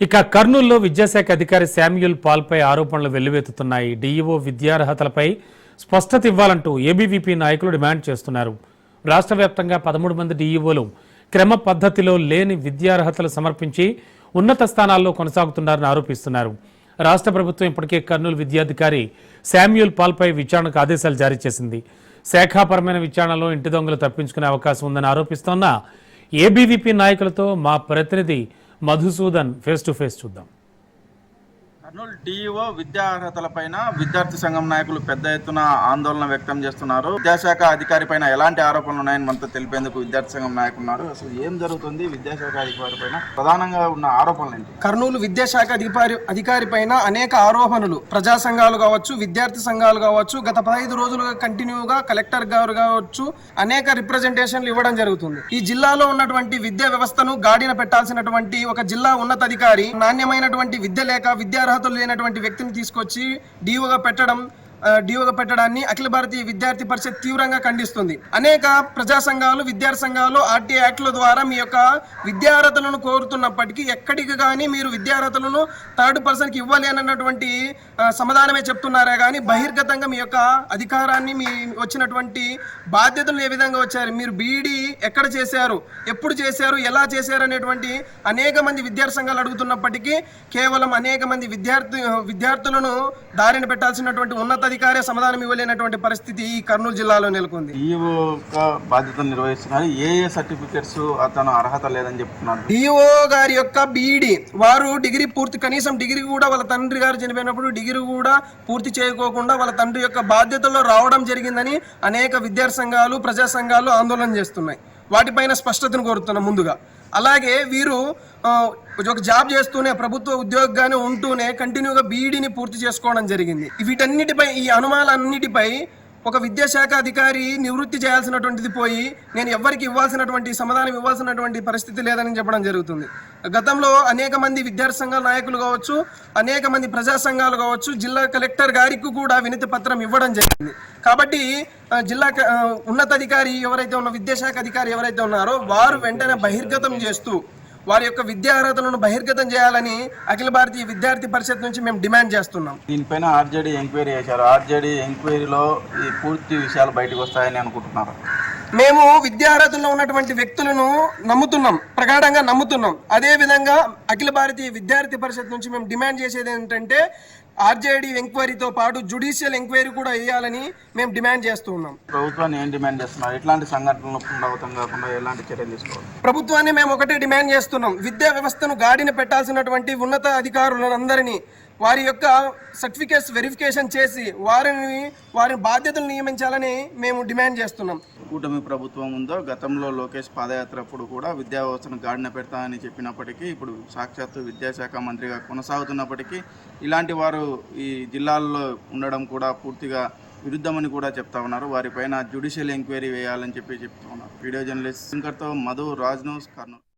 ఇక కర్నూలులో విద్యాశాఖ అధికారి శామ్యూల్ పాల్పై ఆరోపణలు వెల్లువెత్తుతున్నాయి. డీఈఓ విద్యార్హతలపై స్పష్టత ఇవ్వాలంటూ ఏబీవీపీ నాయకులు డిమాండ్ చేస్తున్నారు. రాష్ట్ర వ్యాప్తంగా 13 మంది డీఈఓలు క్రమ పద్ధతిలో లేని విద్యార్హతలు సమర్పించి ఉన్నత స్థానాల్లో కొనసాగుతున్నారని ఆరోపిస్తున్నారు. రాష్ట్ర ప్రభుత్వం ఇప్పటికే కర్నూలు విద్యాధికారి శామ్యూల్ పాల్పై విచారణకు ఆదేశాలు జారీ చేసింది. శాఖాపరమైన విచారణలో ఇంటి దొంగలు తప్పించుకునే అవకాశం ఉందని ఆరోపిస్తోన్న ఏబీవీపీ నాయకులతో మా ప్రతినిధి మధుసూదన్ ఫేస్ టు ఫేస్ చూద్దాం. కర్నూలు డీఈఓ విద్యా అర్హతలపైన విద్యార్థి సంఘం నాయకులు పెద్ద ఎత్తున ఆందోళన వ్యక్తం చేస్తున్నారు. విద్యాశాఖ అధికారి పైన ఎలాంటి ఆరోపణలు ఉన్నాయని మనతో తెలిపేందుకు విద్యార్థి సంఘం నాయకులు ఉన్నారు. అసలు ఏం జరుగుతుంది, విద్యాశాఖ అధికారి పైన ప్రధానంగా ఉన్న ఆరోపణలు ఏంటి? కర్నూలు విద్యాశాఖ అధికారి పైన అనేక ఆరోపణలు ప్రజా సంఘాలు కావచ్చు, విద్యార్థి సంఘాలు కావచ్చు, గత 15 రోజులుగా కంటిన్యూగా కలెక్టర్ గారు కావచ్చు అనేక రిప్రజెంటేషన్లు ఇవ్వడం జరుగుతుంది. ఈ జిల్లాలో ఉన్నటువంటి విద్యా వ్యవస్థను గాడిన పెట్టాల్సినటువంటి ఒక జిల్లా ఉన్నతాధికారి నాణ్యమైనటువంటి విద్య లేక విద్యార్హత లేనటువంటి వ్యక్తిని తీసుకొచ్చి డీఓగా పెట్టడాన్ని అఖిల భారతీయ విద్యార్థి పరిషత్ తీవ్రంగా ఖండిస్తుంది. అనేక ప్రజా సంఘాలు, విద్యార్థి సంఘాలు ఆర్టీ యాక్ట్ల ద్వారా మీ యొక్క విద్యార్హతలను కోరుతున్నప్పటికీ ఎక్కడికి కానీ మీరు విద్యార్హతలను థర్డ్ పర్సన్కి ఇవ్వాలి అన్నటువంటి సమాధానమే చెప్తున్నారే కానీ బహిర్గతంగా మీ యొక్క అధికారాన్ని, మీ వచ్చినటువంటి బాధ్యతలు ఏ విధంగా వచ్చారు, మీరు బీఈడీ ఎక్కడ చేశారు, ఎప్పుడు చేశారు, ఎలా చేశారు అనేటువంటి అనేక మంది విద్యార్థి సంఘాలు అడుగుతున్నప్పటికీ కేవలం అనేక మంది విద్యార్థులను దారిన పెట్టాల్సినటువంటి ఉన్నత అధికారే సమాధానం ఇవ్వలేనటువంటి పరిస్థితి ఈ కర్నూలు జిల్లాలో నెలకొంది. డీఈఓ బాధ్యతలు నిర్వహిస్తున్నారు. ఏ సర్టిఫికెట్స్ అతను అర్హత లేదని చెప్తున్నారు. డీఈఓ గారి యొక్క బీఈడీ వారు డిగ్రీ పూర్తి, కనీసం డిగ్రీ కూడా వాళ్ళ తండ్రి గారు చనిపోయినప్పుడు డిగ్రీ కూడా పూర్తి చేయకోకుండా వాళ్ళ తండ్రి యొక్క బాధ్యతల్లో రావడం జరిగిందని అనేక విద్యార్థి సంఘాలు, ప్రజా సంఘాలు ఆందోళన చేస్తున్నాయి. వాటిపైన స్పష్టతను కోరుతున్నాం. ముందుగా అలాగే వీరు ఒక జాబ్ చేస్తూనే, ప్రభుత్వ ఉద్యోగిగానే ఉంటూనే కంటిన్యూగా బీఈడీని పూర్తి చేసుకోవడం జరిగింది. వీటన్నిటిపై, ఈ అనుమానాలన్నిటిపై ఒక విద్యాశాఖ అధికారి నివృత్తి చేయాల్సినటువంటిది పోయి నేను ఎవరికి ఇవ్వాల్సినటువంటి సమాధానం ఇవ్వాల్సినటువంటి పరిస్థితి లేదని చెప్పడం జరుగుతుంది. గతంలో అనేక మంది విద్యార్థి సంఘాల నాయకులు కావచ్చు, అనేక మంది ప్రజా సంఘాలు కావచ్చు, జిల్లా కలెక్టర్ గారికి కూడా వినతి పత్రం ఇవ్వడం జరిగింది. కాబట్టి జిల్లా ఉన్నతాధికారి ఎవరైతే ఉన్న విద్యాశాఖ అధికారి ఎవరైతే ఉన్నారో వారు వెంటనే బహిర్గతం చేస్తూ వారి యొక్క విద్యార్హతలను బహిర్గతం చేయాలని అఖిల భారతీయ విద్యార్థి పరిషత్ నుంచి మేము డిమాండ్ చేస్తున్నాం. దీనిపైన ఆర్జేడీ ఎంక్వైరీ చేశారు. ఆర్జేడీ ఎంక్వైరీలో ఈ పూర్తి విషయాలు బయటకు వస్తాయని అనుకుంటున్నారు. మేము విద్యార్హతల్లో ఉన్నటువంటి వ్యక్తులను నమ్ముతున్నాం, ప్రగాఢంగా నమ్ముతున్నాం. అదేవిధంగా అఖిల భారతీయ విద్యార్థి పరిషత్ నుంచి మేము డిమాండ్ చేసేది ఏంటంటే ఆర్జేడీ ఎంక్వైరీతో పాటు జ్యుడిషియల్ ఎంక్వైరీ కూడా వేయాలని మేము డిమాండ్ చేస్తూ ఉన్నాం. ప్రభుత్వాన్ని ఏం డిమాండ్ చేస్తున్నారు? ఎట్లాంటి సంఘటనలు పునరావృతం కాకుండా ఎలాంటి చర్యలు తీసుకోవాలి? ప్రభుత్వాన్ని మేము ఒకటే డిమాండ్ చేస్తున్నాం. విద్యా వ్యవస్థను గాడిన పెట్టాల్సినటువంటి ఉన్నత అధికారులందరినీ వారి యొక్క సర్టిఫికేట్స్ వెరిఫికేషన్ చేసి వారి బాధ్యతలు నియమించాలని మేము డిమాండ్ చేస్తున్నాం. కూటమి ప్రభుత్వం ఉందో గతంలో లోకేష్ పాదయాత్ర అప్పుడు కూడా విద్యా వ్యవస్థను గాడిన పెడతామని చెప్పినప్పటికీ ఇప్పుడు సాక్షాత్తు విద్యాశాఖ మంత్రిగా కొనసాగుతున్నప్పటికీ ఇలాంటి వారు ఈ జిల్లాల్లో ఉండడం కూడా పూర్తిగా విరుద్ధమని కూడా చెప్తా ఉన్నారు. వారిపైన జ్యుడిషియల్ ఎంక్వైరీ వేయాలని చెప్తూ ఉన్నారు. వీడియో జర్నలిస్ట్ శంకర్తో మధు, రాజ్ న్యూస్, కర్నూలు.